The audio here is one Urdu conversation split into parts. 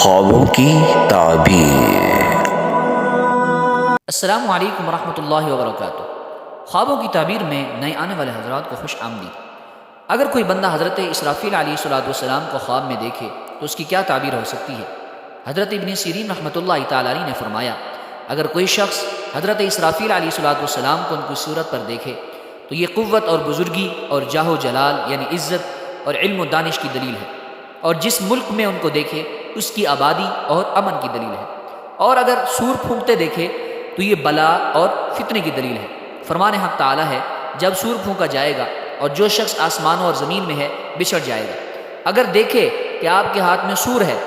خوابوں کی تعبیر۔ السلام علیکم ورحمۃ اللہ وبرکاتہ۔ خوابوں کی تعبیر میں نئے آنے والے حضرات کو خوش آمدید۔ اگر کوئی بندہ حضرت اسرافیل علیہ السلام کو خواب میں دیکھے تو اس کی کیا تعبیر ہو سکتی ہے؟ حضرت ابن سیرین رحمۃ اللہ تعالی علیہ نے فرمایا، اگر کوئی شخص حضرت اسرافیل علیہ السلام کو ان کی صورت پر دیکھے تو یہ قوت اور بزرگی اور جاہ و جلال یعنی عزت اور علم و دانش کی دلیل ہے، اور جس ملک میں ان کو دیکھے اس کی آبادی اور امن کی دلیل ہے، اور اگر سور پھونکتے دیکھے تو یہ بلا اور فتنے کی دلیل ہے۔ فرمان حق تعالی ہے، جب سور پھونکا جائے گا اور جو شخص آسمانوں اور زمین میں ہے بچھڑ جائے گا۔ اگر دیکھے کہ آپ کے ہاتھ میں سور ہے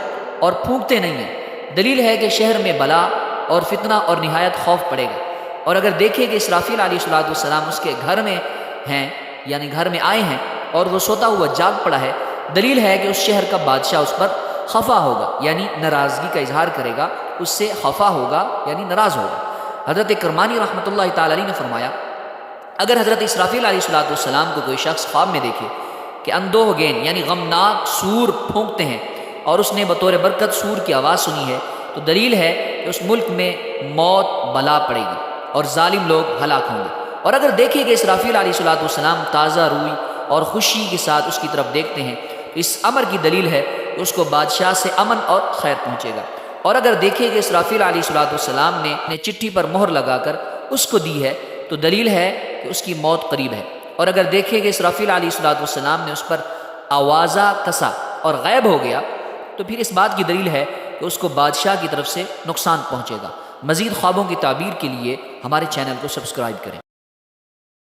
اور پھونکتے نہیں ہیں، دلیل ہے کہ شہر میں بلا اور فتنہ اور نہایت خوف پڑے گا۔ اور اگر دیکھے کہ اسرافیل علیہ السلام اس کے گھر میں ہیں یعنی گھر میں آئے ہیں اور وہ سوتا ہوا جاگ پڑا ہے، دلیل ہے کہ اس شہر کا بادشاہ اس پر خفا ہوگا یعنی ناراضگی کا اظہار کرے گا، اس سے خفا ہوگا یعنی ناراض ہوگا۔ حضرت کرمانی رحمۃ اللہ تعالی علیہ نے فرمایا، اگر حضرت اسرافیل علیہ السلام کو کوئی شخص خواب میں دیکھے کہ اندوہ گین یعنی غمناک سور پھونکتے ہیں اور اس نے بطور برکت سور کی آواز سنی ہے، تو دلیل ہے کہ اس ملک میں موت بلا پڑے گی اور ظالم لوگ ہلاک ہوں گے۔ اور اگر دیکھے کہ اسرافیل علیہ السلام تازہ روئی اور خوشی کے ساتھ اس کی طرف دیکھتے ہیں تو اس امر کی دلیل ہے کہ اس کو بادشاہ سے امن اور خیر پہنچے گا۔ اور اگر دیکھے کہ اسرافیل علیہ السلام نے چٹھی پر مہر لگا کر اس کو دی ہے تو دلیل ہے کہ اس کی موت قریب ہے۔ اور اگر دیکھے کہ اسرافیل علیہ السلام نے اس پر آوازہ کسا اور غائب ہو گیا تو پھر اس بات کی دلیل ہے کہ اس کو بادشاہ کی طرف سے نقصان پہنچے گا۔ مزید خوابوں کی تعبیر کے لیے ہمارے چینل کو سبسکرائب کریں۔